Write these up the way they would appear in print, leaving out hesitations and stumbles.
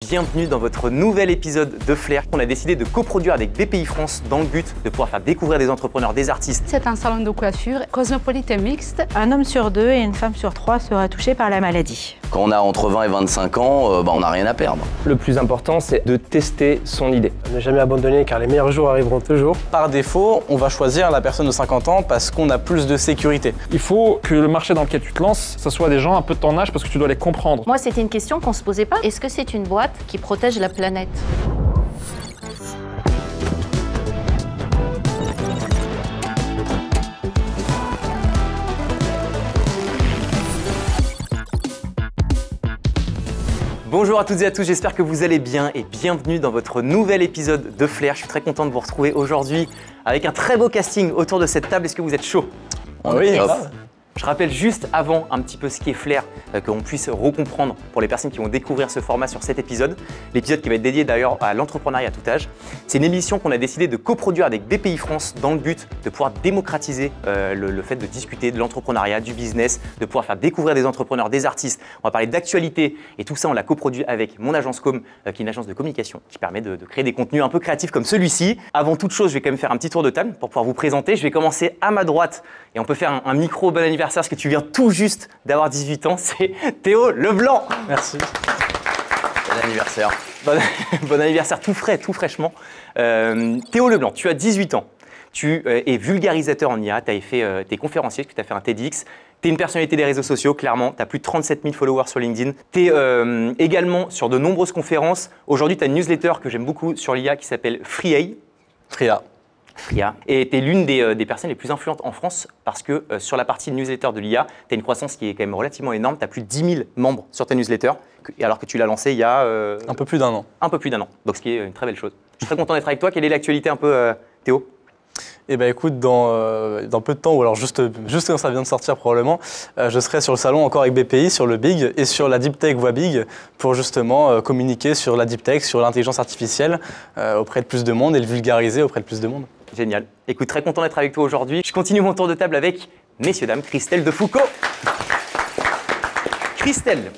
Bienvenue dans votre nouvel épisode de Flair qu'on a décidé de coproduire avec BPI France dans le but de pouvoir faire découvrir des entrepreneurs, des artistes. C'est un salon de coiffure cosmopolite et mixte. Un homme sur 2 et une femme sur 3 sera touché par la maladie. Quand on a entre 20 et 25 ans, on n'a rien à perdre. Le plus important, c'est de tester son idée. Ne jamais abandonner car les meilleurs jours arriveront toujours. Par défaut, on va choisir la personne de 50 ans parce qu'on a plus de sécurité. Il faut que le marché dans lequel tu te lances, ce soit des gens un peu de ton âge parce que tu dois les comprendre. Moi, c'était une question qu'on se posait pas. Est-ce que c'est une boîte qui protège la planète ? Bonjour à toutes et à tous, j'espère que vous allez bien et bienvenue dans votre nouvel épisode de Flair. Je suis très content de vous retrouver aujourd'hui avec un très beau casting autour de cette table. Est-ce que vous êtes chaud? Oui, hop. Je rappelle juste avant un petit peu ce qui est Flair, qu'on puisse recomprendre pour les personnes qui vont découvrir ce format sur cet épisode. L'épisode qui va être dédié d'ailleurs à l'entrepreneuriat à tout âge. C'est une émission qu'on a décidé de coproduire avec BPI France dans le but de pouvoir démocratiser le fait de discuter de l'entrepreneuriat, du business, de pouvoir faire découvrir des entrepreneurs, des artistes. On va parler d'actualité et tout ça on l'a coproduit avec mon agence Com, qui est une agence de communication qui permet de créer des contenus un peu créatifs comme celui-ci. Avant toute chose, je vais quand même faire un petit tour de table pour pouvoir vous présenter. Je vais commencer à ma droite et on peut faire un micro bon anniversaire parce que tu viens tout juste d'avoir 18 ans, c'est Théo Leblanc. Merci. Bon anniversaire. Bon anniversaire, tout frais, tout fraîchement. Théo Leblanc, tu as 18 ans. Tu es vulgarisateur en IA, tu as fait tes conférenciers, tu as fait un TEDx. Tu es une personnalité des réseaux sociaux, clairement. Tu as plus de 37 000 followers sur LinkedIn. Tu es également sur de nombreuses conférences. Aujourd'hui, tu as une newsletter que j'aime beaucoup sur l'IA qui s'appelle FreeA. FreeA. Et tu es l'une des personnes les plus influentes en France parce que sur la partie newsletter de l'IA, tu as une croissance qui est quand même relativement énorme. Tu as plus de 10 000 membres sur ta newsletter, alors que tu l'as lancée il y a… Un peu plus d'un an. Un peu plus d'un an, donc ce qui est une très belle chose. Je suis très content d'être avec toi. Quelle est l'actualité un peu, Théo ? Eh bien écoute, dans peu de temps, ou alors juste quand ça vient de sortir probablement, je serai sur le salon encore avec BPI, sur le Big et sur la Deep Tech Voix Big pour justement communiquer sur la Deep Tech, sur l'intelligence artificielle auprès de plus de monde et le vulgariser auprès de plus de monde. Génial. Écoute, très content d'être avec toi aujourd'hui. Je continue mon tour de table avec, messieurs, dames, Christelle Defoucault. Christelle,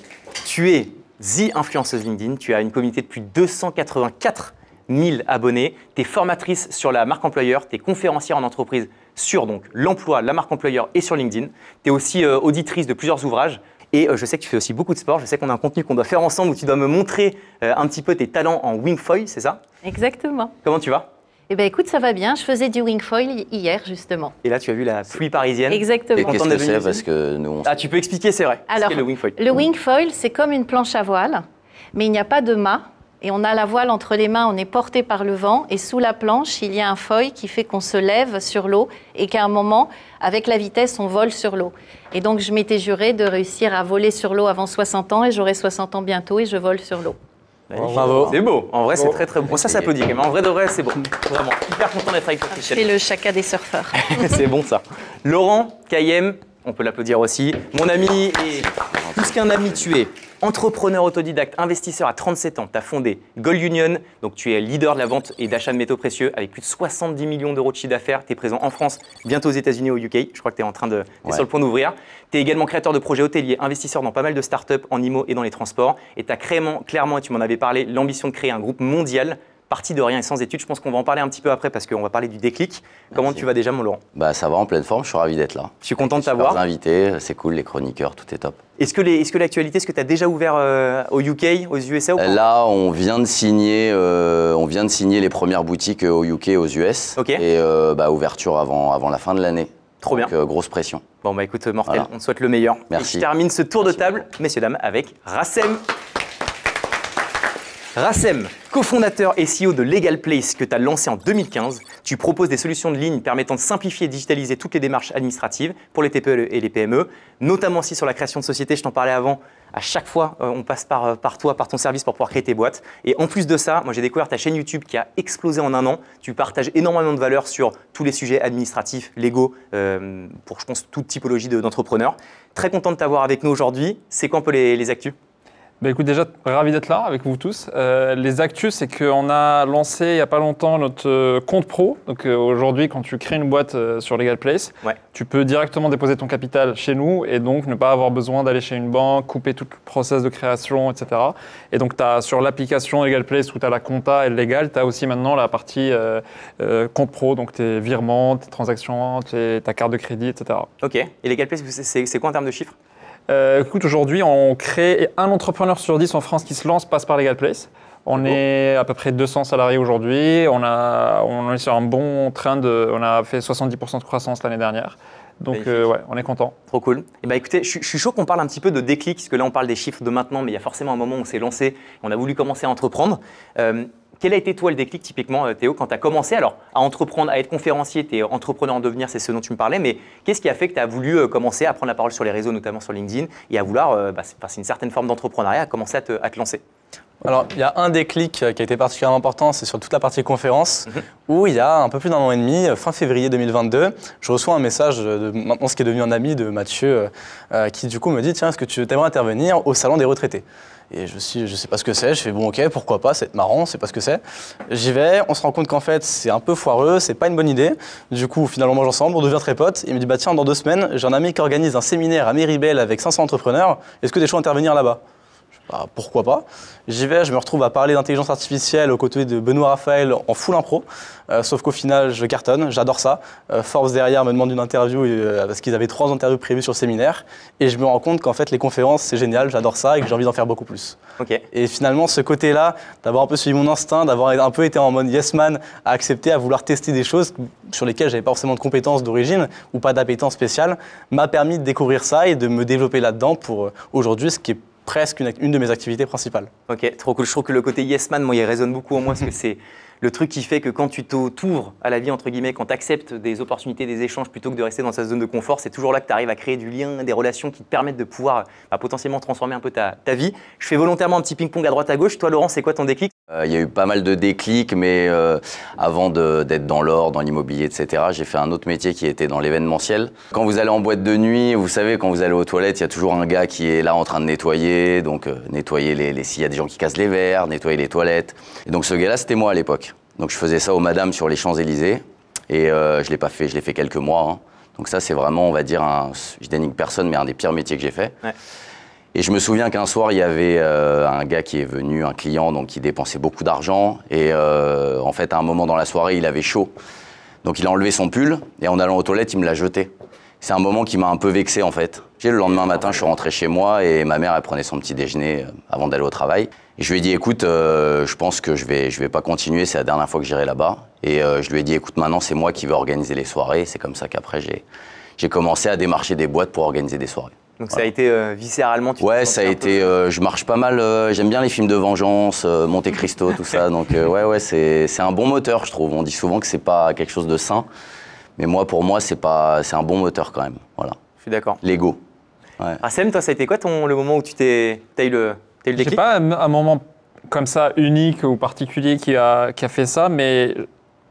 tu es The Influenceuse LinkedIn. Tu as une communauté de plus de 284 000 abonnés. Tu es formatrice sur la marque employeur. Tu es conférencière en entreprise sur donc l'emploi, la marque employeur et sur LinkedIn. Tu es aussi auditrice de plusieurs ouvrages. Et je sais que tu fais aussi beaucoup de sport. Je sais qu'on a un contenu qu'on doit faire ensemble où tu dois me montrer un petit peu tes talents en wing foil, c'est ça? Exactement. Comment tu vas? Eh bien, écoute, ça va bien. Je faisais du wing foil hier, justement. Et là, tu as vu la pluie parisienne. Exactement. Et qu'est-ce que c'est parce que nous on… Ah, tu peux expliquer, c'est vrai. Alors, qu'est le wing foil? Le wing foil, c'est comme une planche à voile, mais il n'y a pas de mât. Et on a la voile entre les mains, on est porté par le vent. Et sous la planche, il y a un foil qui fait qu'on se lève sur l'eau et qu'à un moment, avec la vitesse, on vole sur l'eau. Et donc, je m'étais juré de réussir à voler sur l'eau avant 60 ans et j'aurai 60 ans bientôt et je vole sur l'eau. Bravo. C'est beau. En vrai, c'est très très beau. Bon, ça s'applaudit quand même. En vrai de vrai, c'est beau. Vraiment, hyper content d'être avec toi, Je Christelle. fais le chacun des surfeurs. C'est bon ça. Laurent Kayem, on peut l'applaudir aussi. Mon ami et plus qu'un ami, tu es entrepreneur autodidacte, investisseur à 37 ans. Tu as fondé Gold Union, donc tu es leader de la vente et d'achat de métaux précieux avec plus de 70 millions d'euros de chiffre d'affaires. Tu es présent en France, bientôt aux États-Unis, au UK. Je crois que tu es en train de t'es sur le point d'ouvrir. Tu es également créateur de projets hôteliers, investisseur dans pas mal de startups en IMO et dans les transports. Et tu as clairement, et tu m'en avais parlé, l'ambition de créer un groupe mondial. Parti de rien et sans études, je pense qu'on va en parler un petit peu après parce qu'on va parler du déclic. Comment tu vas déjà, mon Laurent? Bah ça va en pleine forme, je suis ravi d'être là. Je suis content de t'avoir. Les invités, c'est cool, les chroniqueurs, tout est top. Est-ce que l'actualité, est-ce que tu as déjà ouvert au UK, aux USA ou pas? Là, on vient de signer les premières boutiques au UK, aux US. Ok. Et ouverture avant la fin de l'année. Trop Donc, bien. grosse pression. Bon, bah écoute, mortel, Voilà. on te souhaite le meilleur. Merci. Et je termine ce tour de table, messieurs, dames, avec Rassem. Rassem, cofondateur et CEO de Legal Place que tu as lancé en 2015, tu proposes des solutions de ligne permettant de simplifier et digitaliser toutes les démarches administratives pour les TPE et les PME, notamment aussi sur la création de sociétés, je t'en parlais avant. À chaque fois, on passe par toi, par ton service pour pouvoir créer tes boîtes. Et en plus de ça, moi j'ai découvert ta chaîne YouTube qui a explosé en un an. Tu partages énormément de valeur sur tous les sujets administratifs, légaux, pour je pense toute typologie d'entrepreneurs. Très content de t'avoir avec nous aujourd'hui. C'est quoi un peu les actus? Bah écoute, déjà, ravi d'être là avec vous tous. Les actus, c'est qu'on a lancé il n'y a pas longtemps notre compte pro. Donc aujourd'hui, quand tu crées une boîte sur Legal Place, tu peux directement déposer ton capital chez nous et donc ne pas avoir besoin d'aller chez une banque, couper tout le process de création, etc. Et donc tu as sur l'application Legal Place où tu as la compta et le légal, tu as aussi maintenant la partie compte pro, donc tes virements, tes transactions, ta carte de crédit, etc. Ok. Et Legal Place, c'est quoi en termes de chiffres? Écoute, aujourd'hui, on crée un entrepreneur sur 10 en France qui se lance passe par Legal Place. On est à peu près 200 salariés aujourd'hui. On est sur un bon trend. On a fait 70% de croissance l'année dernière. Donc, ouais, on est content. Trop cool. Et bah, écoutez, je suis chaud qu'on parle un petit peu de déclic, parce que là, on parle des chiffres de maintenant, mais il y a forcément un moment où on s'est lancé, on a voulu commencer à entreprendre. Quel a été, toi, le déclic, typiquement, Théo, quand tu as commencé à entreprendre, à être conférencier, tu es entrepreneur en devenir, c'est ce dont tu me parlais, mais qu'est-ce qui a fait que tu as voulu commencer à prendre la parole sur les réseaux, notamment sur LinkedIn, et à vouloir, c'est une certaine forme d'entrepreneuriat, à commencer à te lancer? Alors, il y a un déclic qui a été particulièrement important, c'est sur toute la partie conférence, où il y a un peu plus d'un an et demi, fin février 2022, je reçois un message de maintenant ce qui est devenu un ami de Mathieu, qui du coup me dit « Tiens, est-ce que tu aimerais intervenir au salon des retraités ?» Et je sais pas ce que c'est, je fais bon ok, pourquoi pas, c'est marrant, c'est pas ce que c'est. J'y vais, on se rend compte qu'en fait c'est un peu foireux, c'est pas une bonne idée. Du coup finalement on mange ensemble, on devient très potes. Il me dit bah tiens dans 2 semaines, j'ai un ami qui organise un séminaire à Méribel avec 500 entrepreneurs, est-ce que t'es chaud d'intervenir là-bas? Bah, pourquoi pas. J'y vais, je me retrouve à parler d'intelligence artificielle aux côtés de Benoît Raphaël en full impro. Sauf qu'au final, je cartonne, j'adore ça. Forbes derrière me demande une interview parce qu'ils avaient 3 interviews prévues sur le séminaire. Et je me rends compte qu'en fait, les conférences, c'est génial, j'adore ça et que j'ai envie d'en faire beaucoup plus. Okay. Et finalement, ce côté-là, d'avoir un peu suivi mon instinct, d'avoir un peu été en mode yes man, à accepter, à vouloir tester des choses sur lesquelles j'avais pas forcément de compétences d'origine ou pas d'appétence spéciale, m'a permis de découvrir ça et de me développer là-dedans pour aujourd'hui, ce qui est presque une de mes activités principales. Ok, trop cool. Je trouve que le côté yes man, moi, il résonne beaucoup en moi parce que c'est le truc qui fait que quand tu t'ouvres à la vie, entre guillemets, quand tu acceptes des opportunités, des échanges plutôt que de rester dans sa zone de confort, c'est toujours là que tu arrives à créer du lien, des relations qui te permettent de pouvoir potentiellement transformer un peu ta vie. Je fais volontairement un petit ping-pong à droite à gauche. Toi, Laurent, c'est quoi ton déclic? Il y a eu pas mal de déclics, mais avant d'être dans l'or, dans l'immobilier, etc., j'ai fait un autre métier qui était dans l'événementiel. Quand vous allez en boîte de nuit, vous savez, quand vous allez aux toilettes, il y a toujours un gars qui est là en train de nettoyer, donc nettoyer s'il y a des gens qui cassent les verres, nettoyer les toilettes. Et donc ce gars-là, c'était moi à l'époque. Donc je faisais ça aux madames sur les Champs-Élysées et je l'ai pas fait, je l'ai fait quelques mois. Hein. Donc ça, c'est vraiment, on va dire, je dénigre personne, mais un des pires métiers que j'ai fait. Ouais. Et je me souviens qu'un soir, il y avait un gars qui est venu, un client, donc qui dépensait beaucoup d'argent. Et en fait, à un moment dans la soirée, il avait chaud. Donc il a enlevé son pull et en allant aux toilettes, il me l'a jeté. C'est un moment qui m'a un peu vexé en fait. Le lendemain matin, je suis rentré chez moi et ma mère, elle prenait son petit déjeuner avant d'aller au travail. Et je lui ai dit, écoute, je pense que je vais pas continuer, c'est la dernière fois que j'irai là-bas. Et je lui ai dit, écoute, maintenant, c'est moi qui vais organiser les soirées. C'est comme ça qu'après, j'ai commencé à démarcher des boîtes pour organiser des soirées. Donc voilà. Ça a été viscéralement Ouais, ça a été, je marche pas mal, j'aime bien les films de vengeance, Monte Cristo, tout ça. Donc ouais, c'est un bon moteur, je trouve. On dit souvent que c'est pas quelque chose de sain. Mais pour moi, c'est un bon moteur quand même. Voilà. Je suis d'accord. L'ego. Ouais. Assem, toi, ça a été quoi le moment où tu as eu le déclic? J'ai pas un moment comme ça unique ou particulier qui a fait ça, mais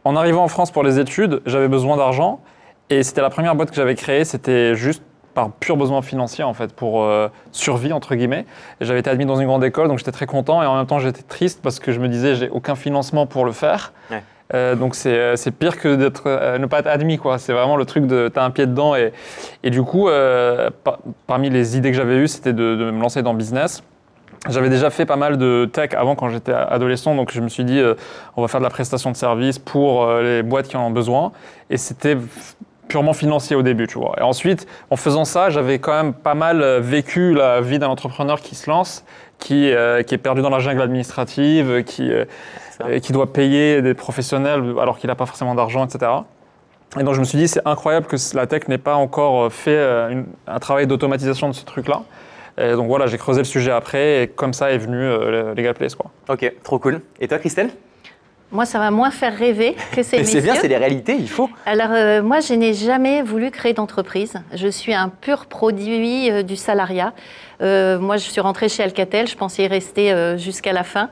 en arrivant en France pour les études, j'avais besoin d'argent et c'était la première boîte que j'avais créée. C'était juste par pur besoin financier en fait, pour survie entre guillemets. J'avais été admis dans une grande école, donc j'étais très content et en même temps j'étais triste parce que je me disais j'ai aucun financement pour le faire. Ouais. Donc c'est pire que ne pas être admis quoi. C'est vraiment le truc de t'as un pied dedans et du coup parmi les idées que j'avais eues c'était de me lancer dans le business. J'avais déjà fait pas mal de tech avant quand j'étais adolescent, donc je me suis dit on va faire de la prestation de service pour les boîtes qui en ont besoin et c'était purement financier au début, tu vois. Et ensuite, en faisant ça, j'avais quand même pas mal vécu la vie d'un entrepreneur qui se lance, qui est perdu dans la jungle administrative, qui doit payer des professionnels alors qu'il n'a pas forcément d'argent, etc. Et donc je me suis dit, c'est incroyable que la tech n'ait pas encore fait un travail d'automatisation de ce truc-là. Et donc voilà, j'ai creusé le sujet après et comme ça est venu Legal Place, quoi. Ok, trop cool. Et toi, Christelle ? Moi, ça va moins faire rêver que ces messieurs. C'est bien, c'est les réalités, il faut. Alors, moi, je n'ai jamais voulu créer d'entreprise. Je suis un pur produit du salariat. Moi, je suis rentrée chez Alcatel, je pensais y rester jusqu'à la fin.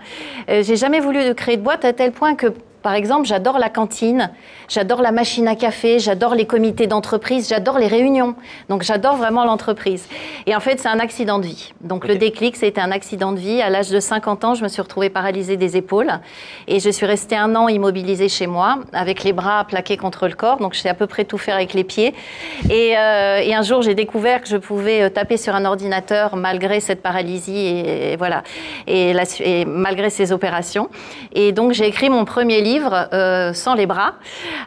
J'ai jamais voulu créer de boîte à tel point que Par exemple, j'adore la cantine, j'adore la machine à café, j'adore les comités d'entreprise, j'adore les réunions. Donc, j'adore vraiment l'entreprise. Et en fait, c'est un accident de vie. Donc, le déclic, c'était un accident de vie. À l'âge de 50 ans, je me suis retrouvée paralysée des épaules. Et je suis restée 1 an immobilisée chez moi, avec les bras plaqués contre le corps. Donc, je sais à peu près tout faire avec les pieds. Et un jour, j'ai découvert que je pouvais taper sur un ordinateur malgré cette paralysie et voilà, et malgré ces opérations. Et donc, j'ai écrit mon premier livre sans les bras,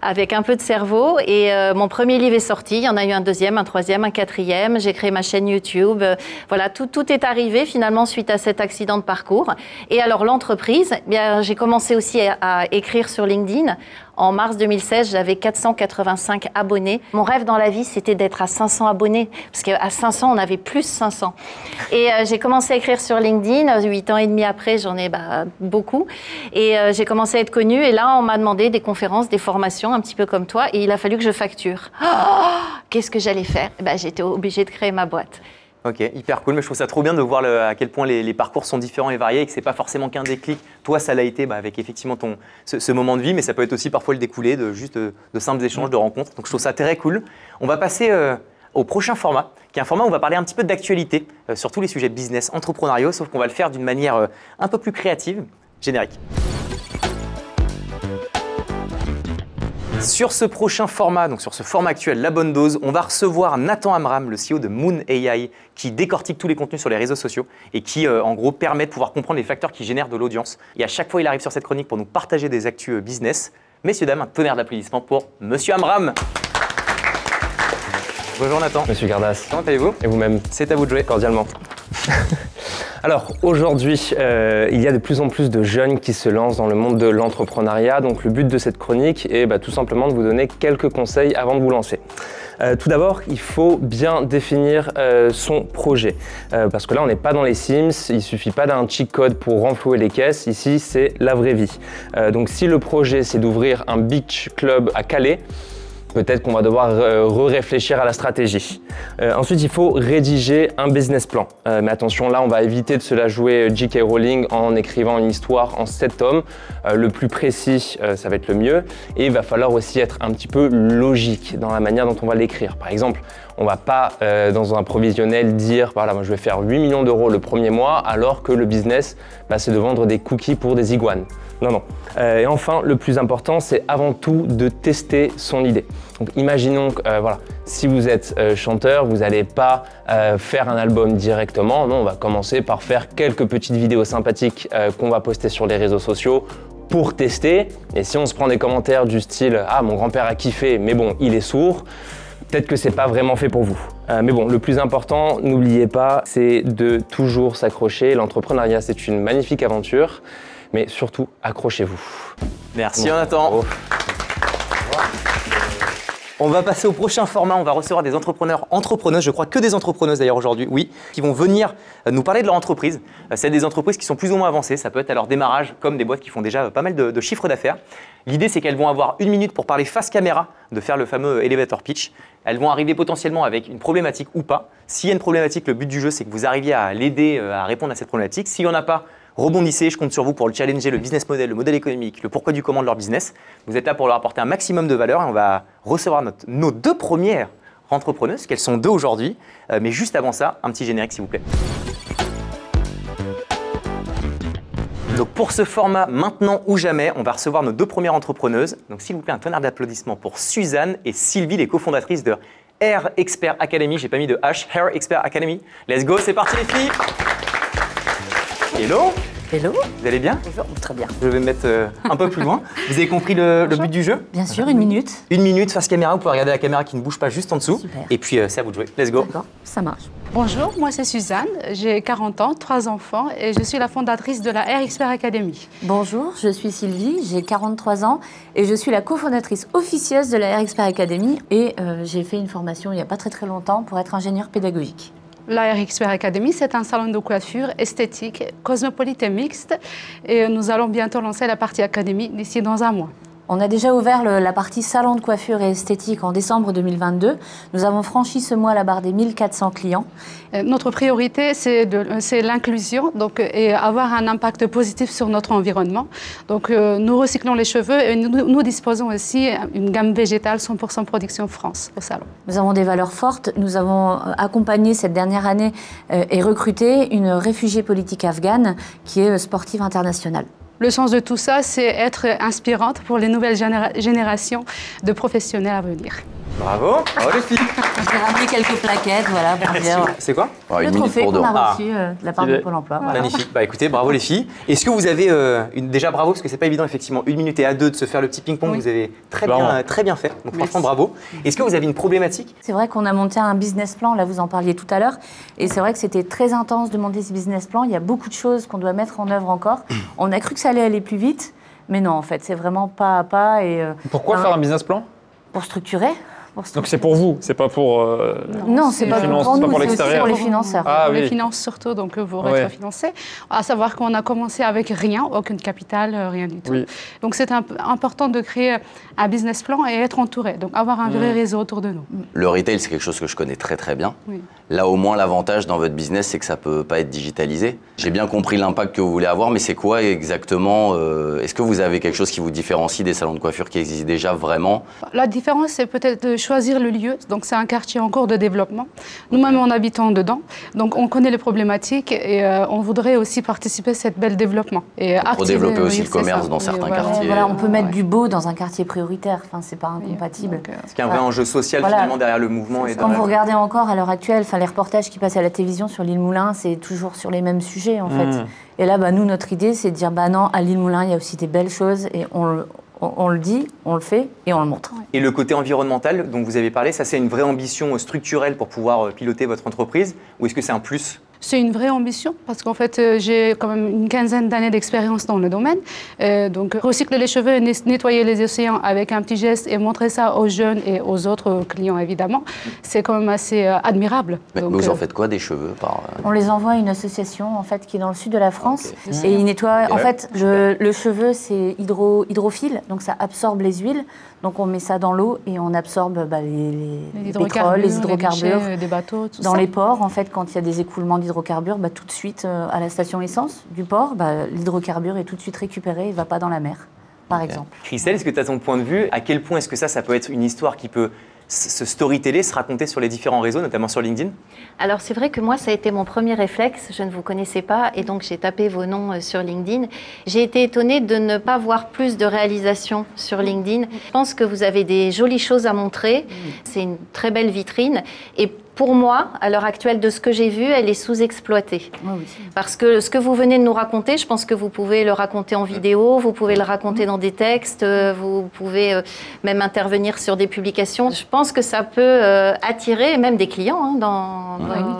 avec un peu de cerveau. Et mon premier livre est sorti. Il y en a eu un deuxième, un troisième, un quatrième. J'ai créé ma chaîne YouTube. Voilà, tout est arrivé finalement suite à cet accident de parcours. Et alors, l'entreprise, bien, j'ai commencé aussi à écrire sur LinkedIn. En mars 2016, j'avais 485 abonnés. Mon rêve dans la vie, c'était d'être à 500 abonnés, parce qu'à 500, on avait plus 500. Et j'ai commencé à écrire sur LinkedIn. 8 ans et demi après, j'en ai beaucoup. Et j'ai commencé à être connue. Et là, on m'a demandé des conférences, des formations, un petit peu comme toi. Et il a fallu que je facture. Qu'est-ce que j'allais faire? J'étais obligée de créer ma boîte. Ok, hyper cool, mais je trouve ça trop bien de voir à quel point les parcours sont différents et variés et que c'est pas forcément qu'un déclic. Toi, ça l'a été avec effectivement ce moment de vie, mais ça peut être aussi parfois le découlé de simples échanges, de rencontres. Donc je trouve ça très cool. On va passer au prochain format, qui est un format où on va parler un petit peu d'actualité sur tous les sujets business, entrepreneuriaux, sauf qu'on va le faire d'une manière un peu plus créative. Générique. Sur ce prochain format, donc sur ce format actuel, La Bonne Dose, on va recevoir Nathan Amram, le CEO de Moon AI, qui décortique tous les contenus sur les réseaux sociaux et qui, en gros, permet de pouvoir comprendre les facteurs qui génèrent de l'audience. Et à chaque fois, il arrive sur cette chronique pour nous partager des actus business. Messieurs, dames, un tonnerre d'applaudissements pour Monsieur Amram. Bonjour Nathan. Monsieur Gardas. Comment allez-vous? Et vous-même? C'est à vous de jouer. Cordialement. Alors aujourd'hui, il y a de plus en plus de jeunes qui se lancent dans le monde de l'entrepreneuriat. Donc le but de cette chronique est tout simplement de vous donner quelques conseils avant de vous lancer. Tout d'abord, il faut bien définir son projet. Parce que là, on n'est pas dans les Sims, il ne suffit pas d'un cheat code pour renflouer les caisses. Ici, c'est la vraie vie. Donc si le projet, c'est d'ouvrir un beach club à Calais, peut-être qu'on va devoir réfléchir à la stratégie. Ensuite, il faut rédiger un business plan. Mais attention, là, on va éviter de se la jouer J.K. Rowling en écrivant une histoire en 7 tomes. Le plus précis, ça va être le mieux. Et il va falloir aussi être un petit peu logique dans la manière dont on va l'écrire. Par exemple, on ne va pas, dans un provisionnel, dire voilà, moi, je vais faire 8 millions d'euros le premier mois, alors que le business, c'est de vendre des cookies pour des iguanes. Non, non. Et enfin, le plus important, c'est avant tout de tester son idée. Donc, imaginons que voilà, si vous êtes chanteur, vous n'allez pas faire un album directement. Non, on va commencer par faire quelques petites vidéos sympathiques qu'on va poster sur les réseaux sociaux pour tester. Et si on se prend des commentaires du style « Ah, mon grand-père a kiffé, mais bon, il est sourd », peut-être que c'est pas vraiment fait pour vous. Mais bon, le plus important, n'oubliez pas, c'est de toujours s'accrocher. L'entrepreneuriat, c'est une magnifique aventure. Mais surtout, accrochez-vous. Merci Jonathan. On va passer au prochain format, on va recevoir des entrepreneurs, entrepreneuses, je crois que des entrepreneuses d'ailleurs aujourd'hui, oui, qui vont venir nous parler de leur entreprise. C'est des entreprises qui sont plus ou moins avancées, ça peut être à leur démarrage, comme des boîtes qui font déjà pas mal de chiffres d'affaires. L'idée, c'est qu'elles vont avoir 1 minute pour parler face caméra, de faire le fameux elevator pitch. Elles vont arriver potentiellement avec une problématique ou pas. S'il y a une problématique, le but du jeu, c'est que vous arriviez à l'aider à répondre à cette problématique. S'il n'y en a pas, rebondissez, je compte sur vous pour le challenger, le business model, le modèle économique, le pourquoi du comment de leur business. Vous êtes là pour leur apporter un maximum de valeur et on va recevoir nos 2 premières entrepreneuses, qu'elles sont 2 aujourd'hui. Mais juste avant ça, un petit générique s'il vous plaît. Donc pour ce format maintenant ou jamais, on va recevoir nos 2 premières entrepreneuses. Donc s'il vous plaît, un tonnerre d'applaudissements pour Suzanne et Sylvie, les cofondatrices de Hair Expert Academy. J'ai pas mis de H, Hair Expert Academy. Let's go, c'est parti les filles. Hello. Hello. Vous allez bien? Bonjour, très bien. Je vais me mettre un peu plus loin. Vous avez compris le but du jeu? Bien sûr, 1 minute. 1 minute face caméra, vous pouvez regarder la caméra qui ne bouge pas juste en dessous. Super. Et puis c'est à vous de jouer. Let's go. D'accord, ça marche. Bonjour, moi c'est Suzanne, j'ai 40 ans, 3 enfants et je suis la fondatrice de la Hair Expert Academy. Bonjour, je suis Sylvie, j'ai 43 ans et je suis la cofondatrice officieuse de la Hair Expert Academy et j'ai fait une formation il n'y a pas très longtemps pour être ingénieure pédagogique. La Hair Expert Academy, c'est un salon de coiffure esthétique, cosmopolite et mixte et nous allons bientôt lancer la partie académie d'ici dans 1 mois. On a déjà ouvert la partie salon de coiffure et esthétique en décembre 2022. Nous avons franchi ce mois la barre des 1400 clients. Notre priorité, c'est l'inclusion et avoir un impact positif sur notre environnement. Donc, nous recyclons les cheveux et nous disposons aussi d'une gamme végétale 100% production France au salon. Nous avons des valeurs fortes. Nous avons accompagné cette dernière année et recruté une réfugiée politique afghane qui est sportive internationale. Le sens de tout ça, c'est être inspirante pour les nouvelles générations de professionnels à venir. Bravo, bravo les filles. J'ai ramené quelques plaquettes, voilà, pour dire. C'est quoi? Le trophée qu'on a reçu de la part de Pôle emploi. Voilà. Magnifique. Bah écoutez, bravo les filles. Est-ce que vous avez déjà bravo, parce que c'est pas évident effectivement, 1 minute et à 2 de se faire le petit ping-pong, vous avez très bien fait. Donc franchement bravo. Est-ce que vous avez une problématique? C'est vrai qu'on a monté un business plan, là vous en parliez tout à l'heure, et c'est vrai que c'était très intense de monter ce business plan. Il y a beaucoup de choses qu'on doit mettre en œuvre encore. On a cru que ça allait aller plus vite, mais non en fait, c'est vraiment pas à pas. Et, pourquoi faire un business plan? Pour structurer. Donc c'est pour vous, c'est pas pour non, c'est pas pour nous, c'est aussi pour les financeurs. Pour les finances surtout, donc vous rétrofinancez. À savoir qu'on a commencé avec rien, aucune capital, rien du tout. Oui. Donc c'est important de créer un business plan et être entouré, donc avoir un vrai réseau autour de nous. Le retail, c'est quelque chose que je connais très très bien. Oui. Là, au moins, l'avantage dans votre business, c'est que ça peut pas être digitalisé. J'ai bien compris l'impact que vous voulez avoir, mais c'est quoi exactement Est-ce que vous avez quelque chose qui vous différencie des salons de coiffure qui existent déjà vraiment? La différence, c'est peut-être de choisir le lieu. Donc, c'est un quartier en cours de développement. Nous-mêmes, en habitant dedans, donc on connaît les problématiques et on voudrait aussi participer à ce bel développement. Et pour développer aussi le commerce dans certains quartiers. Voilà, on peut mettre du beau dans un quartier prioritaire. Enfin, c'est pas incompatible. C'est qu'il y a un vrai enjeu social finalement derrière le mouvement. Quand vous regardez encore à l'heure actuelle, les reportages qui passent à la télévision sur l'île Moulin, c'est toujours sur les mêmes sujets en fait. Et là, nous, notre idée, c'est de dire non, à l'île Moulin, il y a aussi des belles choses et on le dit, on le fait et on le montre. Et le côté environnemental dont vous avez parlé, ça c'est une vraie ambition structurelle pour pouvoir piloter votre entreprise ou est-ce que c'est un plus? C'est une vraie ambition parce qu'en fait, j'ai quand même une quinzaine d'années d'expérience dans le domaine. Donc, recycler les cheveux, nettoyer les océans avec un petit geste et montrer ça aux jeunes et aux autres clients, évidemment, c'est quand même assez admirable. Mais donc, vous en faites quoi des cheveux On les envoie à une association en fait, qui est dans le sud de la France et ils nettoient. En fait, le cheveu, c'est hydrophile, donc ça absorbe les huiles. Donc on met ça dans l'eau et on absorbe les pétroles, les hydrocarbures, les déchets, des bateaux, tout dans ça. Les ports, en fait, quand il y a des écoulements d'hydrocarbures, tout de suite à la station essence du port, l'hydrocarbure est tout de suite récupéré, il ne va pas dans la mer, par exemple. Christelle, est-ce que tu as ton point de vue? À quel point est-ce que ça peut être une histoire qui peut se storyteller, se raconter sur les différents réseaux, notamment sur LinkedIn? Alors c'est vrai que moi, ça a été mon premier réflexe. Je ne vous connaissais pas et donc j'ai tapé vos noms sur LinkedIn. J'ai été étonnée de ne pas voir plus de réalisations sur LinkedIn. Je pense que vous avez des jolies choses à montrer. C'est une très belle vitrine. Et pour moi, à l'heure actuelle, de ce que j'ai vu, elle est sous-exploitée. Oui. Parce que ce que vous venez de nous raconter, je pense que vous pouvez le raconter en vidéo, vous pouvez le raconter dans des textes, vous pouvez même intervenir sur des publications. Je pense que ça peut attirer même des clients dans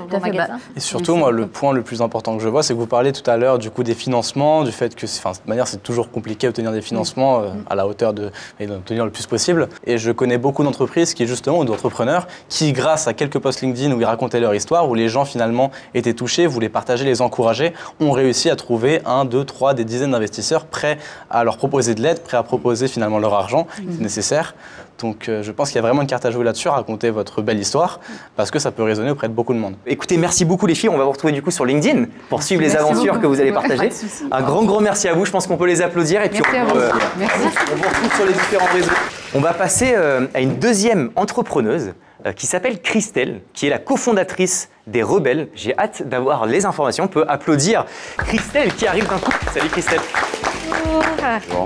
vos magasins. Et surtout, moi, le point le plus important que je vois, c'est que vous parlez tout à l'heure du coup des financements, du fait que, de toute manière, c'est toujours compliqué d'obtenir des financements à la hauteur d'obtenir le plus possible. Et je connais beaucoup d'entreprises ou d'entrepreneurs qui, grâce à quelques posts LinkedIn où ils racontaient leur histoire, où les gens finalement étaient touchés, voulaient partager, les encourager, ont réussi à trouver 1, 2, 3, des dizaines d'investisseurs prêts à leur proposer de l'aide, prêts à proposer finalement leur argent si nécessaire. Donc je pense qu'il y a vraiment une carte à jouer là-dessus, à raconter votre belle histoire, parce que ça peut résonner auprès de beaucoup de monde. Écoutez, merci beaucoup les filles, on va vous retrouver du coup sur LinkedIn pour suivre les aventures que vous allez partager. Un grand merci à vous, je pense qu'on peut les applaudir et puis on vous retrouve sur les différents réseaux. On va passer à une deuxième entrepreneuse qui s'appelle Christelle, qui est la cofondatrice des Rebelles. J'ai hâte d'avoir les informations. On peut applaudir Christelle qui arrive d'un coup. Salut Christelle.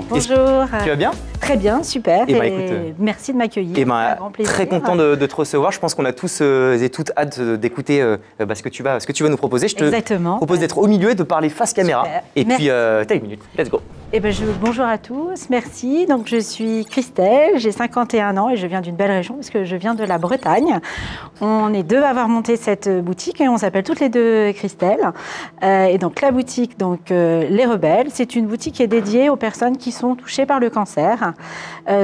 Bonjour. Tu vas bien? Très bien, super. Écoute, merci de m'accueillir. Très content de te recevoir. Je pense qu'on a tous et toutes hâte d'écouter ce que tu vas nous proposer. Je te propose d'être au milieu et de parler face caméra. Super. Et puis, t'as une minute. Let's go. Bonjour à tous, merci. Donc, je suis Christelle, j'ai 51 ans et je viens d'une belle région parce que je viens de la Bretagne. On est deux à avoir monté cette boutique et on s'appelle toutes les deux Christelle. Et donc, la boutique, Les Rebelles, c'est une boutique qui est dédiée aux personnes qui sont touchées par le cancer.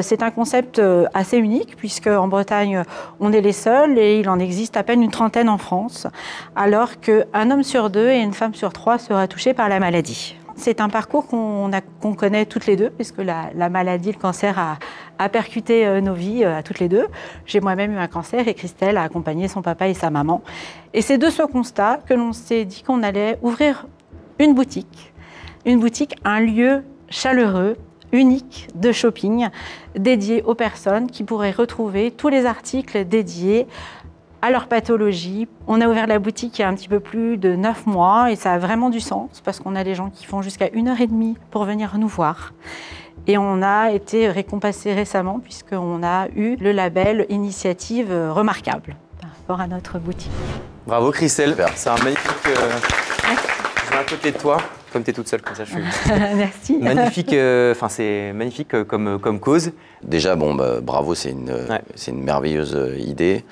C'est un concept assez unique puisque en Bretagne, on est les seuls et il en existe à peine une trentaine en France, alors qu'un homme sur deux et une femme sur trois sera touché par la maladie. C'est un parcours qu'on connaît toutes les deux, puisque la maladie, le cancer a percuté nos vies à toutes les deux. J'ai moi-même eu un cancer et Christelle a accompagné son papa et sa maman. Et c'est de ce constat que l'on s'est dit qu'on allait ouvrir une boutique, un lieu chaleureux, unique de shopping, dédié aux personnes qui pourraient retrouver tous les articles dédiés à leur pathologie. On a ouvert la boutique il y a un petit peu plus de 9 mois et ça a vraiment du sens parce qu'on a des gens qui font jusqu'à 1h30 pour venir nous voir. Et on a été récompensé récemment puisqu'on a eu le label Initiative Remarquable par rapport à notre boutique. Bravo Christelle, c'est un magnifique... Je vais à côté de toi, comme tu es toute seule, comme ça je suis... Merci. Magnifique, c'est magnifique comme cause. Déjà, bravo, c'est une merveilleuse idée.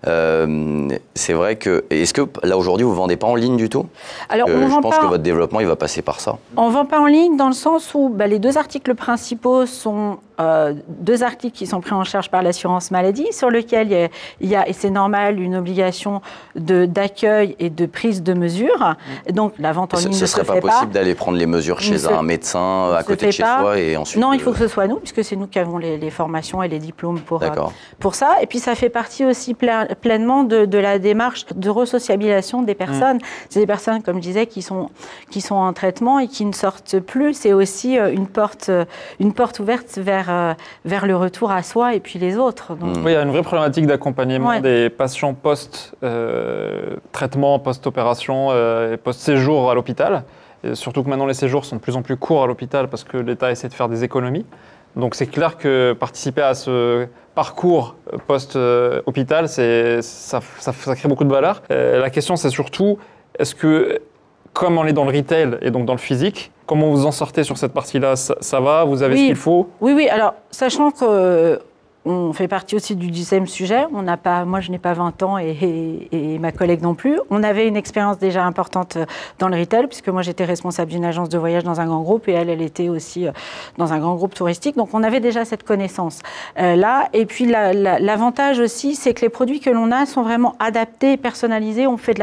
C'est vrai que... Est-ce que là aujourd'hui vous ne vendez pas en ligne du tout? Alors, je pense que votre développement il va passer par ça. On ne vend pas en ligne dans le sens où les 2 articles principaux sont 2 articles qui sont pris en charge par l'assurance maladie, sur lesquels il y a, et c'est normal, une obligation d'accueil et de prise de mesures. Donc la vente en ligne ne se fait pas. Ce serait pas possible d'aller prendre les mesures chez un médecin à côté de chez soi et ensuite... Non, il faut que ce soit nous, puisque c'est nous qui avons les formations et les diplômes pour ça. Et puis ça fait partie aussi pleinement de la démarche de resociabilisation des personnes. C'est des personnes, comme je disais, qui sont en traitement et qui ne sortent plus. C'est aussi une porte ouverte vers le retour à soi et puis les autres. Donc... Oui, il y a une vraie problématique d'accompagnement des patients post-traitement, post-opération et post-séjour à l'hôpital. Et surtout que maintenant, les séjours sont de plus en plus courts à l'hôpital parce que l'État essaie de faire des économies. Donc c'est clair que participer à ce parcours post-hôpital, ça crée beaucoup de valeur. La question, c'est surtout, est-ce que, comme on est dans le retail et donc dans le physique, comment vous en sortez sur cette partie-là? Ça va? Vous avez ce qu'il faut? Oui. Alors, sachant que on fait partie aussi du 10e sujet. Moi, je n'ai pas 20 ans et ma collègue non plus. On avait une expérience déjà importante dans le retail, puisque moi, j'étais responsable d'une agence de voyage dans un grand groupe et elle était aussi dans un grand groupe touristique. Donc, on avait déjà cette connaissance là. Et puis, l'avantage aussi, c'est que les produits que l'on a sont vraiment adaptés, personnalisés. On fait de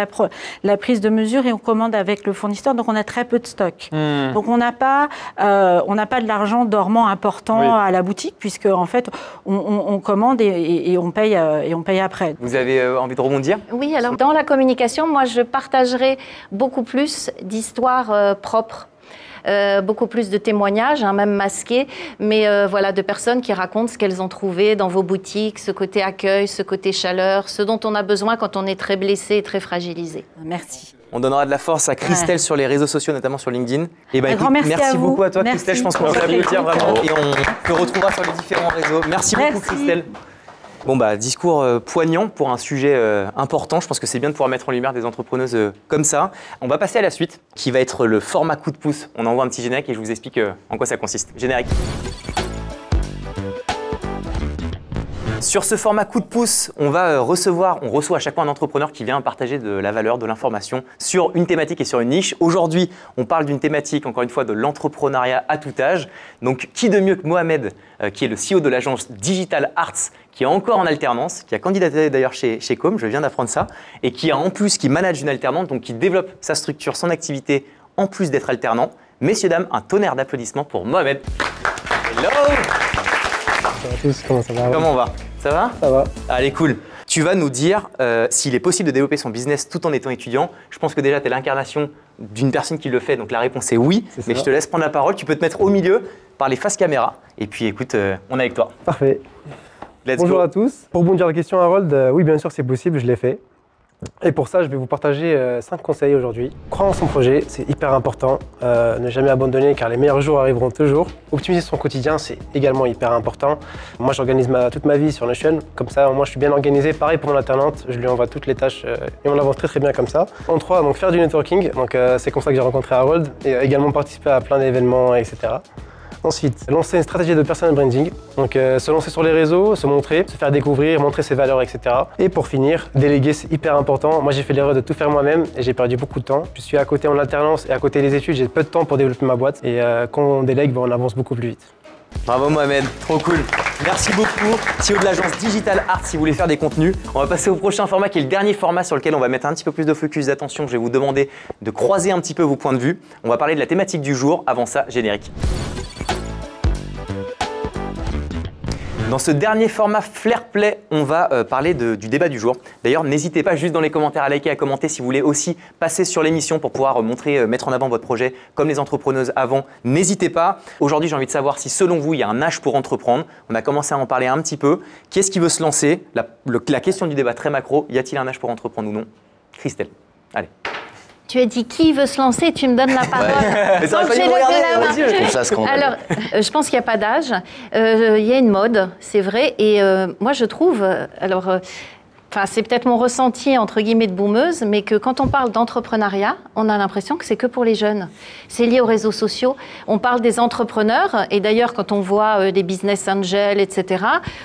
la prise de mesure et on commande avec le fournisseur. Donc, on a très peu de stock. Donc, on n'a pas de l'argent dormant important à la boutique, puisque en fait, on commande et on paye après. Vous avez envie de rebondir? Oui, alors dans la communication, moi je partagerai beaucoup plus d'histoires propres. Beaucoup plus de témoignages, même masqués, mais de personnes qui racontent ce qu'elles ont trouvé dans vos boutiques, ce côté accueil, ce côté chaleur, ce dont on a besoin quand on est très blessé et très fragilisé. Merci. On donnera de la force à Christelle sur les réseaux sociaux, notamment sur LinkedIn. Et merci beaucoup à toi, merci. Christelle. Je pense qu'on peut applaudir vraiment et on te retrouvera sur les différents réseaux. Merci beaucoup, Christelle. Discours poignant pour un sujet important. Je pense que c'est bien de pouvoir mettre en lumière des entrepreneuses comme ça. On va passer à la suite, qui va être le format coup de pouce. On envoie un petit générique et je vous explique en quoi ça consiste. Générique. Sur ce format coup de pouce, on reçoit à chaque fois un entrepreneur qui vient partager de la valeur, de l'information sur une thématique et sur une niche. Aujourd'hui, on parle d'une thématique, encore une fois, de l'entrepreneuriat à tout âge. Donc, qui de mieux que Mohamed, qui est le CEO de l'agence Digital Arts, qui est encore en alternance, qui a candidaté d'ailleurs chez Com, je viens d'apprendre ça, et qui manage une alternante, donc qui développe sa structure, son activité, en plus d'être alternant. Messieurs, dames, un tonnerre d'applaudissements pour Mohamed. Hello! Bonjour à tous, comment ça va? Comment on va? Ça va? Ça va. Allez, cool. Tu vas nous dire s'il est possible de développer son business tout en étant étudiant. Je pense que déjà, tu es l'incarnation d'une personne qui le fait, donc la réponse est oui. Mais je te laisse prendre la parole. Tu peux te mettre au milieu, parler face caméra. Et puis, écoute, on est avec toi. Parfait. Bonjour à tous. Pour rebondir à la question, Harold, oui, bien sûr, c'est possible, je l'ai fait. Et pour ça, je vais vous partager 5 conseils aujourd'hui. Croire en son projet, c'est hyper important. Ne jamais abandonner car les meilleurs jours arriveront toujours. Optimiser son quotidien, c'est également hyper important. Moi, j'organise toute ma vie sur Notion. Comme ça, moi, je suis bien organisé. Pareil pour mon alternante, je lui envoie toutes les tâches et on avance très très bien comme ça. En 3, donc faire du networking. Donc, c'est comme ça que j'ai rencontré Harold et également participer à plein d'événements, etc. Ensuite, lancer une stratégie de personal branding, donc se lancer sur les réseaux, se montrer, se faire découvrir, montrer ses valeurs, etc. Et pour finir, déléguer, c'est hyper important. Moi, j'ai fait l'erreur de tout faire moi-même et j'ai perdu beaucoup de temps. Je suis à côté en alternance et à côté des études, j'ai peu de temps pour développer ma boîte. Et quand on délègue, on avance beaucoup plus vite. Bravo Mohamed, trop cool. Merci beaucoup. CEO de l'agence Digital Art, si vous voulez faire des contenus. On va passer au prochain format qui est le dernier format sur lequel on va mettre un petit peu plus de focus d'attention. Je vais vous demander de croiser un petit peu vos points de vue. On va parler de la thématique du jour. Avant ça, générique. Dans ce dernier format Flair Play, on va parler du débat du jour. D'ailleurs, n'hésitez pas juste dans les commentaires à liker, à commenter si vous voulez aussi passer sur l'émission pour pouvoir mettre en avant votre projet comme les entrepreneuses avant. N'hésitez pas. Aujourd'hui, j'ai envie de savoir si selon vous, il y a un âge pour entreprendre. On a commencé à en parler un petit peu. Qui est-ce qui veut se lancer? La question du débat très macro, y a-t-il un âge pour entreprendre ou non? Christelle, allez. Tu as dit qui veut se lancer, tu me donnes la parole. Mais ça Donc, aurait j'ai fallu me levé la regarder main. aux yeux. Je trouve ça scandaleux. Alors, je pense qu'il n'y a pas d'âge. Il y a une mode, c'est vrai. Et moi, je trouve, c'est peut-être mon ressenti, entre guillemets, de boomeuse, mais que quand on parle d'entrepreneuriat, on a l'impression que c'est que pour les jeunes. C'est lié aux réseaux sociaux. On parle des entrepreneurs. Et d'ailleurs, quand on voit des business angels, etc.,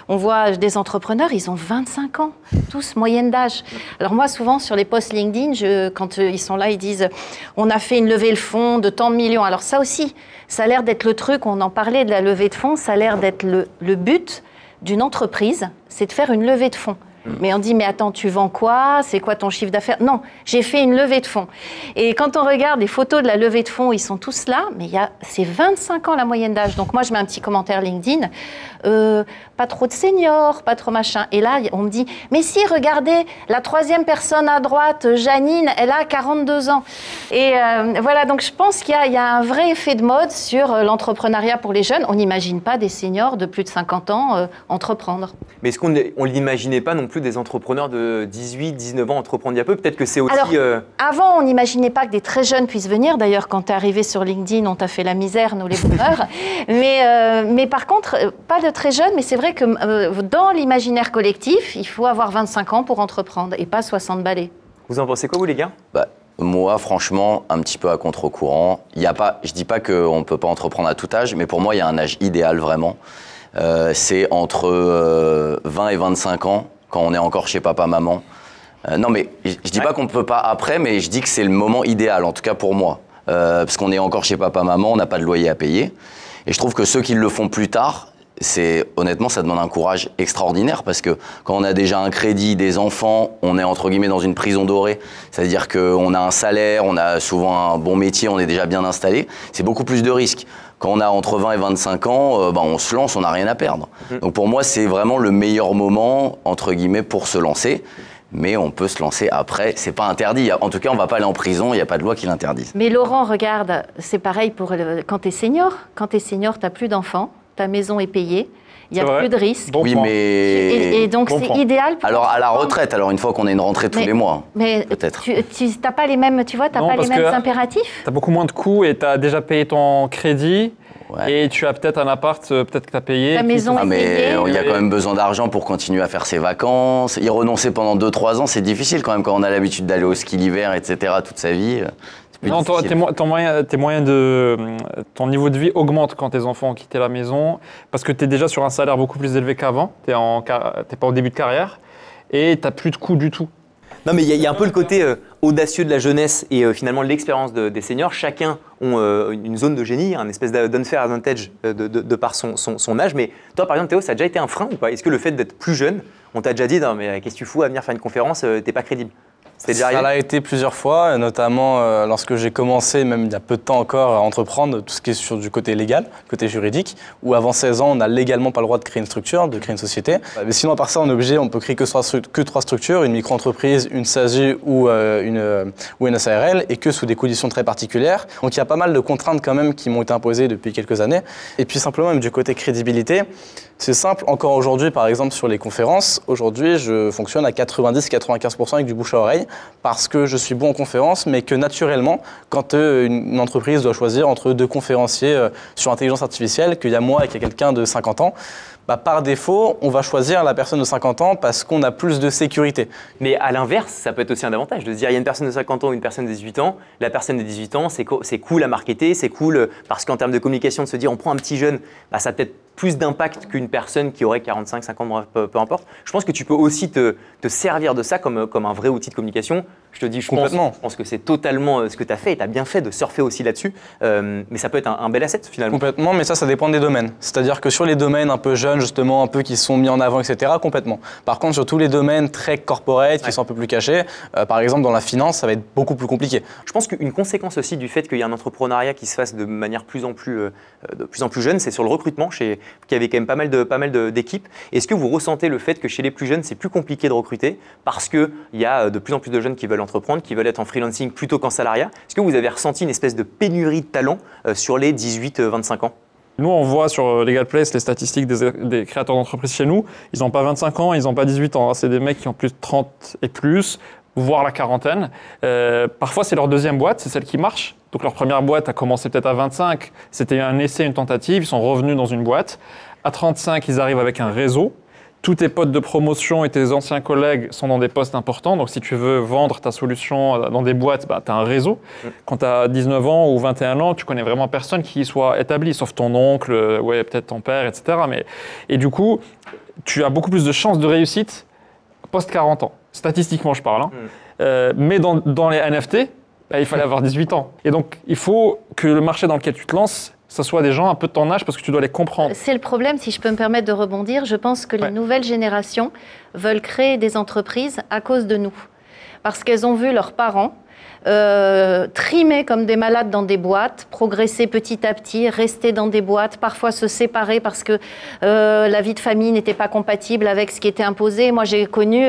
on voit des entrepreneurs, ils ont 25 ans, tous moyenne d'âge. Alors moi, souvent, sur les posts LinkedIn, quand ils sont là, ils disent « on a fait une levée de fonds de tant de millions ». Alors ça aussi, ça a l'air d'être le truc, on en parlait de la levée de fonds, ça a l'air d'être le but d'une entreprise, c'est de faire une levée de fonds. Mais on dit, mais attends, tu vends quoi? C'est quoi ton chiffre d'affaires? Non, j'ai fait une levée de fonds. Et quand on regarde les photos de la levée de fonds, ils sont tous là, mais c'est 25 ans la moyenne d'âge. Donc moi, je mets un petit commentaire LinkedIn, pas trop de seniors, pas trop machin. Et là, on me dit, mais si, regardez, la troisième personne à droite, Janine, elle a 42 ans. Et voilà, donc je pense qu'il y a un vrai effet de mode sur l'entrepreneuriat pour les jeunes. On n'imagine pas des seniors de plus de 50 ans entreprendre. Mais est-ce qu'on ne l'imaginait pas non plus des entrepreneurs de 18, 19 ans entreprendre il y a peu? Peut-être que c'est aussi… Alors, avant, on n'imaginait pas que des très jeunes puissent venir. D'ailleurs, quand tu es arrivé sur LinkedIn, on t'a fait la misère, nous les boomers. mais par contre, pas de très jeunes. Mais c'est vrai que dans l'imaginaire collectif, il faut avoir 25 ans pour entreprendre et pas 60 balais. Vous en pensez quoi, vous, les gars? Moi, franchement, un petit peu à contre-courant. Je ne dis pas qu'on ne peut pas entreprendre à tout âge, mais pour moi, il y a un âge idéal, vraiment. C'est entre 20 et 25 ans, quand on est encore chez papa-maman. Non, mais je ne dis pas qu'on ne peut pas après, mais je dis que c'est le moment idéal, en tout cas pour moi. Parce qu'on est encore chez papa-maman, on n'a pas de loyer à payer. Et je trouve que ceux qui le font plus tard, honnêtement, ça demande un courage extraordinaire, parce que quand on a déjà un crédit, des enfants, on est entre guillemets dans une prison dorée. C'est-à-dire qu'on a un salaire, on a souvent un bon métier, on est déjà bien installé. C'est beaucoup plus de risques. Quand on a entre 20 et 25 ans, on se lance, on n'a rien à perdre. Donc pour moi, c'est vraiment le meilleur moment, entre guillemets, pour se lancer. Mais on peut se lancer après, c'est pas interdit. En tout cas, on va pas aller en prison, il n'y a pas de loi qui l'interdise. Mais Laurent, regarde, c'est pareil quand tu es senior. Quand tu es senior, tu n'as plus d'enfants, ta maison est payée, il n'y a plus de risques. Oui, mais… Et donc, c'est idéal pour… Alors, à la retraite, une fois qu'on a une rentrée tous les mois, mais peut-être. Tu n'as pas les mêmes, tu vois, tu n'as pas les mêmes impératifs. Tu as beaucoup moins de coûts et tu as déjà payé ton crédit. Ouais. Et tu as peut-être un appart, peut-être que tu as payé. Ta maison est payée. Il y a quand même besoin d'argent pour continuer à faire ses vacances. Y renoncer pendant 2-3 ans, c'est difficile quand même, quand on a l'habitude d'aller au ski l'hiver, etc. toute sa vie. Non, ton niveau de vie augmente quand tes enfants ont quitté la maison, parce que tu es déjà sur un salaire beaucoup plus élevé qu'avant. Tu n'es pas au début de carrière et tu n'as plus de coûts du tout. Non, mais il y a un peu le côté audacieux de la jeunesse et finalement l'expérience des seniors. Chacun ont une zone de génie, un espèce d'unfair advantage de par son âge. Mais toi, par exemple, Théo, ça a déjà été un frein ou pas? Est-ce que le fait d'être plus jeune, on t'a déjà dit non, mais qu'est-ce que tu fous à venir faire une conférence, t'es pas crédible? Ça l'a été plusieurs fois, notamment lorsque j'ai commencé, même il y a peu de temps encore, à entreprendre tout ce qui est sur du côté légal, côté juridique, où avant 16 ans, on n'a légalement pas le droit de créer une structure, de créer une société. Mais sinon, à part ça, on est obligé, on peut créer que 3 structures, une micro-entreprise, une SASU ou une SARL, et que sous des conditions très particulières. Donc il y a pas mal de contraintes quand même qui m'ont été imposées depuis quelques années. Et puis simplement, même du côté crédibilité, c'est simple, encore aujourd'hui, par exemple, sur les conférences, aujourd'hui, je fonctionne à 90-95% avec du bouche à oreille, parce que je suis bon en conférence, mais que naturellement, quand une entreprise doit choisir entre 2 conférenciers sur l'intelligence artificielle, qu'il y a moi et qu'il y a quelqu'un de 50 ans, par défaut, on va choisir la personne de 50 ans parce qu'on a plus de sécurité. Mais à l'inverse, ça peut être aussi un avantage de se dire il y a une personne de 50 ans ou une personne de 18 ans. La personne de 18 ans, c'est cool à marketer, c'est cool parce qu'en termes de communication, de se dire on prend un petit jeune, ça a peut-être plus d'impact qu'une personne qui aurait 45, 50, peu importe. Je pense que tu peux aussi te servir de ça comme un vrai outil de communication Je te dis, je Complètement. pense que c'est totalement ce que tu as fait et tu as bien fait de surfer aussi là-dessus. Mais ça peut être un bel asset finalement. Complètement, mais ça dépend des domaines. C'est-à-dire que sur les domaines un peu jeunes, justement, un peu qui sont mis en avant, etc., complètement. Par contre, sur tous les domaines très corporate, qui sont un peu plus cachés, par exemple dans la finance, ça va être beaucoup plus compliqué. Je pense qu'une conséquence aussi du fait qu'il y a un entrepreneuriat qui se fasse de manière de plus en plus jeune, c'est sur le recrutement, qu'il y avait quand même pas mal d'équipes. Est-ce que vous ressentez le fait que chez les plus jeunes, c'est plus compliqué de recruter parce qu'il y a de plus en plus de jeunes qui veulent entreprendre, qui veulent être en freelancing plutôt qu'en salariat? Est-ce que vous avez ressenti une espèce de pénurie de talent sur les 18-25 ans? Nous, on voit sur Legal Place les statistiques des créateurs d'entreprises chez nous. Ils n'ont pas 25 ans, ils n'ont pas 18 ans. C'est des mecs qui ont plus de 30 et plus, voire la quarantaine. Parfois, c'est leur deuxième boîte, c'est celle qui marche. Donc leur première boîte a commencé peut-être à 25. C'était un essai, une tentative. Ils sont revenus dans une boîte. À 35, ils arrivent avec un réseau. Tous tes potes de promotion et tes anciens collègues sont dans des postes importants. Donc, si tu veux vendre ta solution dans des boîtes, tu as un réseau. Quand tu as 19 ans ou 21 ans, tu connais vraiment personne qui soit établi, sauf ton oncle, peut-être ton père, etc. Et du coup, tu as beaucoup plus de chances de réussite post-40 ans. Statistiquement, je parle. Mais dans les NFT, il fallait avoir 18 ans. Et donc, il faut que le marché dans lequel tu te lances, ce soit des gens un peu de ton âge parce que tu dois les comprendre. C'est le problème, si je peux me permettre de rebondir. Je pense que les nouvelles générations veulent créer des entreprises à cause de nous. Parce qu'elles ont vu leurs parents trimer comme des malades dans des boîtes, progresser petit à petit, rester dans des boîtes, parfois se séparer parce que la vie de famille n'était pas compatible avec ce qui était imposé. Moi, j'ai connu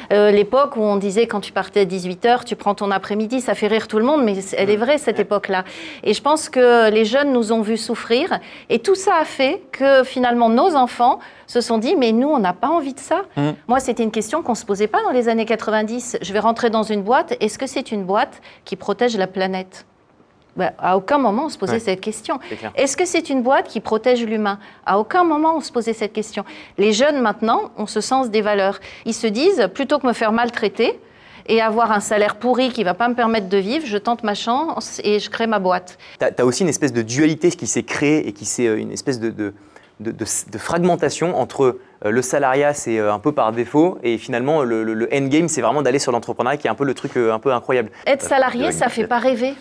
l'époque où on disait quand tu partais à 18h, tu prends ton après-midi, ça fait rire tout le monde, mais elle est vraie cette époque-là. Et je pense que les jeunes nous ont vus souffrir et tout ça a fait que finalement nos enfants se sont dit, mais nous, on n'a pas envie de ça. Moi, c'était une question qu'on ne se posait pas dans les années 90. Je vais rentrer dans une boîte, est-ce que c'est une boîte qui protège la planète? À aucun moment, on se posait cette question. Est-ce que c'est une boîte qui protège l'humain? À aucun moment, on se posait cette question. Les jeunes, maintenant, ont ce sens des valeurs. Ils se disent, plutôt que me faire maltraiter et avoir un salaire pourri qui ne va pas me permettre de vivre, je tente ma chance et je crée ma boîte. Tu as aussi une espèce de dualité qui s'est créée et qui s'est une espèce de fragmentation entre le salariat, c'est un peu par défaut, et finalement, le endgame, c'est vraiment d'aller sur l'entrepreneuriat, qui est un peu le truc un peu incroyable. Être salarié, ça ne fait pas rêver.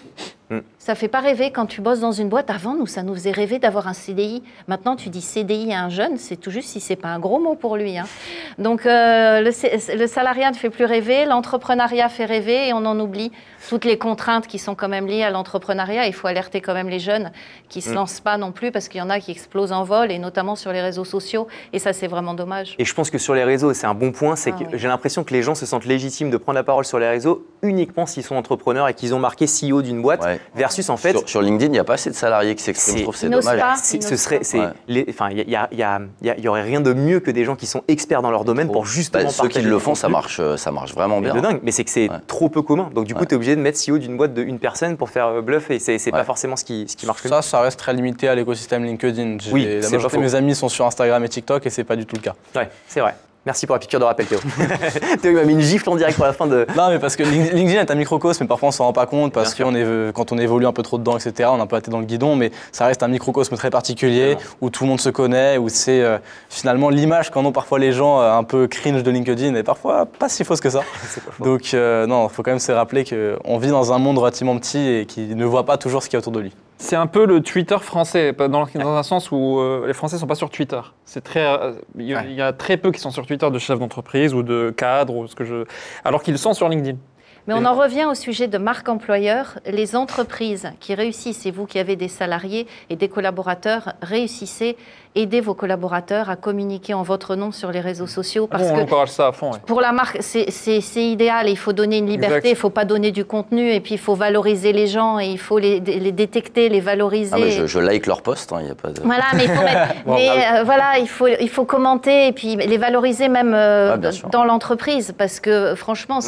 Ça ne fait pas rêver quand tu bosses dans une boîte. Avant, nous, ça nous faisait rêver d'avoir un CDI. Maintenant, tu dis CDI à un jeune, c'est tout juste si ce n'est pas un gros mot pour lui. Donc, le salariat ne fait plus rêver, l'entrepreneuriat fait rêver et on en oublie toutes les contraintes qui sont quand même liées à l'entrepreneuriat. Il faut alerter quand même les jeunes qui ne se lancent pas non plus parce qu'il y en a qui explosent en vol et notamment sur les réseaux sociaux. Et ça, c'est vraiment dommage. Et je pense que sur les réseaux, c'est un bon point, c'est que j'ai l'impression que les gens se sentent légitimes de prendre la parole sur les réseaux uniquement s'ils sont entrepreneurs et qu'ils ont marqué CEO d'une boîte, versus en fait… Sur LinkedIn, il n'y a pas assez de salariés qui s'expriment, je trouve, c'est dommage. Il y aurait rien de mieux que des gens qui sont experts dans leur domaine pour justement ceux qui le font, ça marche vraiment bien. C'est dingue, mais c'est que c'est trop peu commun. Donc du coup, tu es obligé de mettre CEO d'une boîte de une personne pour faire bluff et c'est pas forcément ce qui marche. Ça reste très limité à l'écosystème LinkedIn. Oui, la majorité de mes amis sont sur Instagram et TikTok et c'est pas du tout le cas. Ouais, c'est vrai. Merci pour la piqûre de rappel, Théo. Théo m'a mis une gifle en direct pour la fin de… Non, mais parce que LinkedIn est un microcosme, mais parfois on s'en rend pas compte parce que quand on évolue un peu trop dedans, etc., on a un peu la tête dans le guidon, mais ça reste un microcosme très particulier où tout le monde se connaît, où c'est finalement l'image qu'en ont parfois les gens un peu cringe de LinkedIn et parfois pas si fausse que ça. Donc non, il faut quand même se rappeler qu'on vit dans un monde relativement petit et qui ne voit pas toujours ce qu'il y a autour de lui. C'est un peu le Twitter français, dans un sens où les Français ne sont pas sur Twitter. Il y a très peu qui sont sur Twitter de chefs d'entreprise ou de cadres, alors qu'ils sont sur LinkedIn. Mais on en revient au sujet de marque employeur. Les entreprises qui réussissent, et vous qui avez des salariés et des collaborateurs, réussissez, aidez vos collaborateurs à communiquer en votre nom sur les réseaux sociaux. Parce on que encourage ça à fond. Pour la marque, c'est idéal. Il faut donner une liberté, il ne faut pas donner du contenu, et puis il faut valoriser les gens, et il faut les détecter, les valoriser. Ah mais je like leur post, y a pas de… Voilà, mais il faut mettre, il faut commenter, et puis les valoriser même dans l'entreprise, parce que franchement,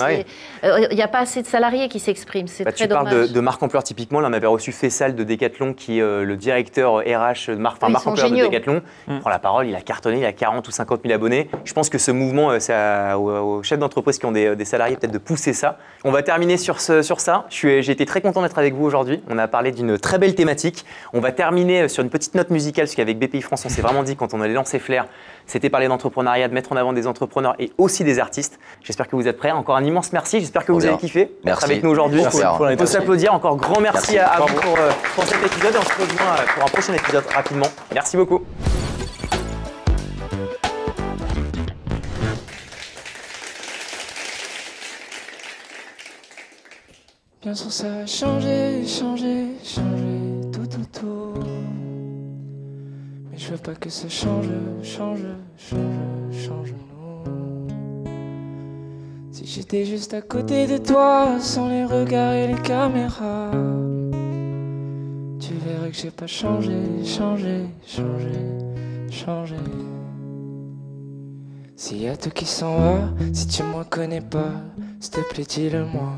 il n'y a pas assez de salariés qui s'expriment, c'est très dommage. Tu parles de marque employeur typiquement, là on avait reçu Faisal de Decathlon qui est le directeur RH de marque employeur de Decathlon. Il prend la parole, il a cartonné, il a 40 ou 50 000 abonnés. Je pense que ce mouvement, c'est aux chefs d'entreprise qui ont des salariés peut-être de pousser ça. On va terminer sur ça. J'ai été très content d'être avec vous aujourd'hui. On a parlé d'une très belle thématique. On va terminer sur une petite note musicale, parce qu'avec BPI France, on s'est vraiment dit quand on allait lancer Flair, c'était parler d'entrepreneuriat, de mettre en avant des entrepreneurs et aussi des artistes. J'espère que vous êtes prêts. Encore un immense merci. J'espère que vous avez kiffé Merci. d'être avec nous aujourd'hui. Merci. On peut s'applaudir. Encore grand merci, Merci. à vous pour cet épisode et on se rejoint pour un prochain épisode rapidement. Merci beaucoup. Bien sûr ça va changer, changer, changer tout autour. Mais je veux pas que ça change, change, change, change nous. Si j'étais juste à côté de toi, sans les regards et les caméras, tu verrais que j'ai pas changé, changé, changé, changé. S'il y a tout qui s'en va, si tu me reconnais pas, s'il te plaît dis-le-moi.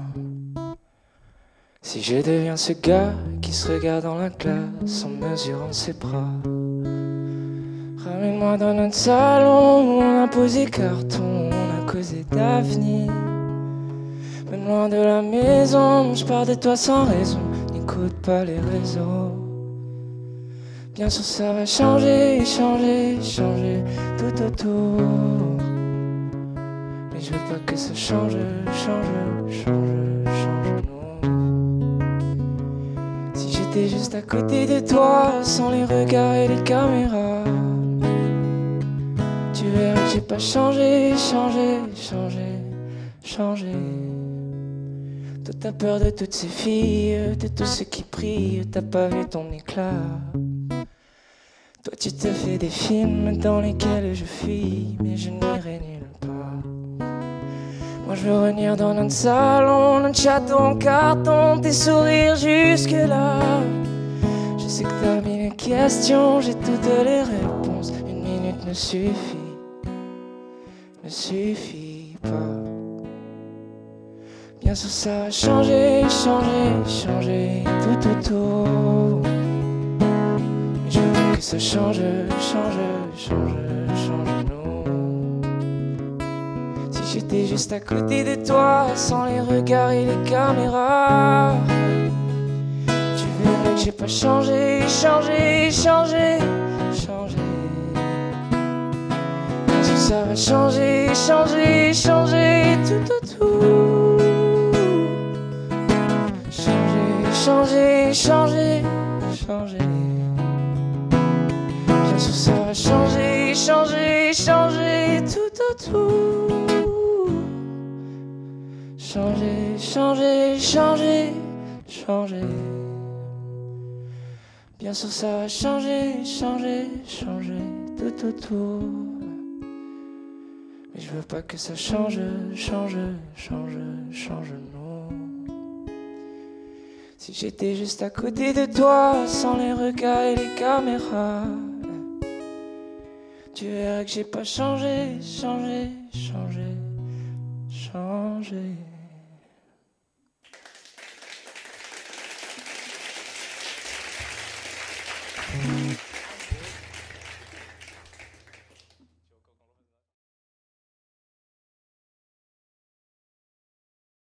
Si je deviens ce gars qui se regarde dans la glace en mesurant ses bras, ramène-moi dans notre salon où on a posé carton, on a causé d'avenir. Même loin de la maison, je pars de toi sans raison, n'écoute pas les réseaux. Bien sûr ça va changer, changer, changer tout autour. Mais je veux pas que ça change, change, change, change nous. J'étais juste à côté de toi, sans les regards et les caméras, tu verrais que j'ai pas changé, changé, changé, changé. Toi t'as peur de toutes ces filles, de tous ceux qui prient, t'as pas vu ton éclat. Toi tu te fais des films dans lesquels je fuis, mais je n'irai nulle part. Moi je veux revenir dans notre salon, notre château en carton, tes sourires jusque là. Je sais que t'as mille questions, j'ai toutes les réponses. Une minute ne suffit pas. Bien sûr ça va changer, changer, changer tout autour. Mais je veux que ça change, change, change, change nous. J'étais juste à côté de toi, sans les regards et les caméras, tu verrais que j'ai pas changé, changé, changé, changé. Parce que ça va changer, changer, changer tout autour. Changer, changer, changer, changer. Bien sûr ça va changer, changer, changer tout autour. Changer, changer, changer, changer. Bien sûr ça va changer, changer, changer tout autour. Mais je veux pas que ça change, change, change, change nous. Si j'étais juste à côté de toi, sans les regards et les caméras, tu verrais que j'ai pas changé, changé, changé, changé.